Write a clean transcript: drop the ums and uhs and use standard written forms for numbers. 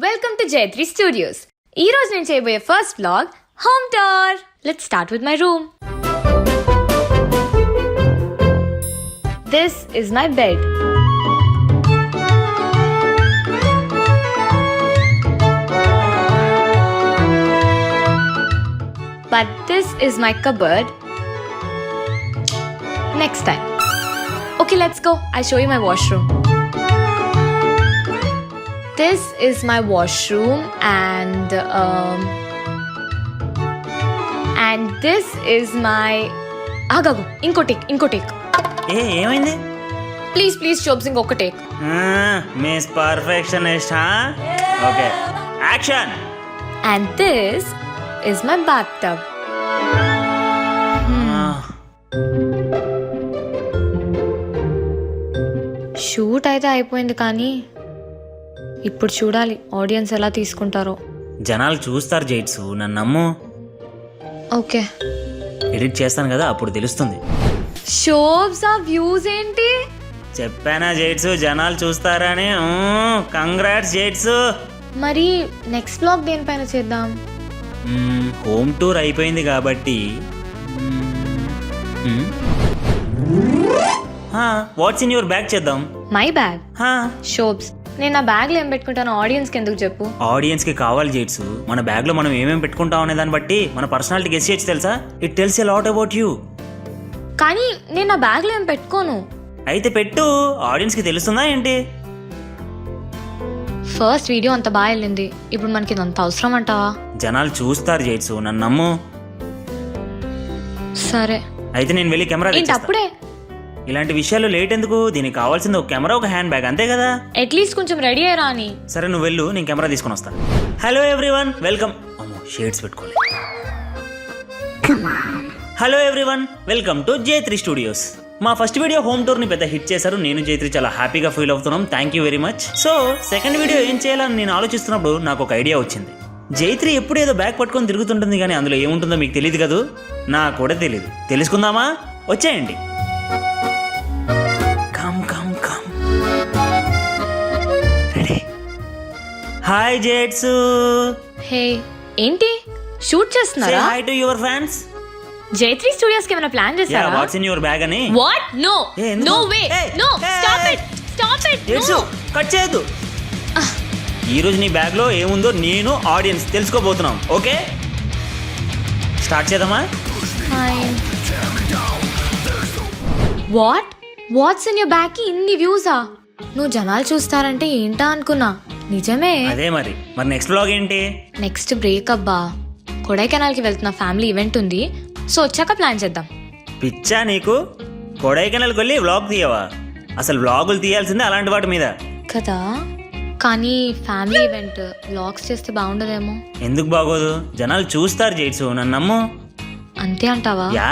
Welcome to Jayatri Studios. ఈ రోజు నేను చేయబోయే first vlog home tour. Let's start with my room. This is my bed. But this is my cupboard. Next time. Okay, let's go. I'll show you my washroom. This is my washroom and this is my agago inko take ఏమైంది? please shobs inko take miss perfectionist okay action. and this is my bathtub. Shoot అయితే అయిపోయింది కానీ ఇప్పుడు చూడాలి audience ఎలా తీసుకుంటారో. జనాలు చూస్తారు జైట్స్, నన్ను నమ్ము. ఓకే ఎడిట్ చేస్తాను కదా, అప్పుడు తెలుస్తుంది. షోబ్స్ ఆ వ్యూస్ ఏంటి? చెప్పానా జైట్స్, జనాలు చూస్తారని. కంగ్రాట్స్ జైట్స్. మరి నెక్స్ట్ బ్లాగ్ దేనిపైన చేద్దాం? హోమ్ టూర్ అయిపోయింది కాబట్టి వాట్స్ ఇన్ యువర్ బ్యాగ్ చేద్దాం. My bag? షోబ్స్ నేను నా బ్యాగ్ లో ఏం పెట్టుకుంటాను ఆడియన్స్ కి ఎందుకు చెప్పు? ఆడియన్స్ కి కావాలి జైట్స్. మన బ్యాగ్ లో మనం ఏమేమి పెట్టుకుంటాం అనే దాన్ని బట్టి మన పర్సనాలిటీ గెస్ చేయొచ్చు తెలుసా. It tells a lot about you. కానీ నేను నా బ్యాగ్ లో ఏం పెట్టుకోను. అయితే పెట్టు, ఆడియన్స్ కి తెలుస్తుందా ఏంటి? ఫస్ట్ వీడియో అంత బాగా వెళ్ళింది, ఇప్పుడు మనకి అంత అవసరం అంటావా? జనాలు చూస్తారు జైట్స్, నన్ను నమ్ము. సరే అయితే నేను వెళ్ళి కెమెరా ఏంటి తెచ్చేస్తా. అప్పుడే? ఇలాంటి విషయాలు లేట్ ఎందుకు? దీనికి కావాల్సింది ఒక కెమెరా, ఒక హ్యాండ్ బ్యాగ్, అంతే కదా. అట్లీస్ట్ కొంచెం రెడీ అయ్యరా అని. సరే నువ్వు వెళ్ళు, నేను కెమెరా తీసుకుని వస్తాను. Hello everyone, welcome. అమ్మో షేడ్స్ పెట్టుకోవాలి. Hello everyone, welcome to Jaitri studios. మా ఫస్ట్ వీడియో హోమ్ టూర్ ని పెద్ద హిట్ చేశారు. నేను జైత్రి చాలా హ్యాపీగా ఫీల్ అవుతున్నాం. Thank you very much. So second video ఏం చేయాలని నేను ఆలోచిస్తున్నప్పుడు నాకు ఒక ఐడియా వచ్చింది. జైత్రి ఎప్పుడు ఏదో బ్యాగ్ పట్టుకొని తిరుగుతుంటుంది, కానీ అందులో ఏముంటుందో మీకు తెలియదు కదూ. నాకు కూడా తెలియదు. తెలుసుకుందామా? వచ్చేయండి. Hi jets. హే ఏంటి షూట్ చేస్తున్నారా? Hi to your fans. Jaitri studios కి ఏమైనా ప్లాన్ చేశారా? వాట్స్ ఇన్ యువర్ బ్యాగ్ అని. What? No no way, no stop it, stop it. జెట్స్ కట్ చేయొద్దు. ఈ రోజు నీ బ్యాగ్ లో ఏముందో నేను ఆడియన్స్ తెలుసుకోబోతున్నాం. ఓకే స్టార్ట్ చేద్దామా? వాట్స్ ఇన్ యువర్ బ్యాగ్ కి ఇన్ని వ్యూసా? నువ్వు జనాలు చూస్తారంటే ఏంటా అనుకున్నా. నిజమే. అదే మరి నెక్స్ట్ వ్లాగ్ ఏంటి? నెక్స్ట్ బ్రేక్ అబ్బా. కొడైకెనాల్ కి వెళ్తున్న ఫ్యామిలీ ఈవెంట్ ఉంది, సో వచ్చాక ప్లాన్ చేద్దాం. పిచ్చా నీకు? కొడైకెనాల్కి వెళ్ళి వ్లాగ్ తీయవా? అసలు వ్లాగులు తీయాల్సిందే అలాంటి వాటి మీద కదా. కానీ ఫ్యామిలీ ఈవెంట్ వ్లాగ్స్ చేస్తే బాగుండదేమో. ఎందుకు బాగోదు? జనాలు చూస్తారు జైట్స్, నన్ను నమ్ము. అంతే అంటావా? యా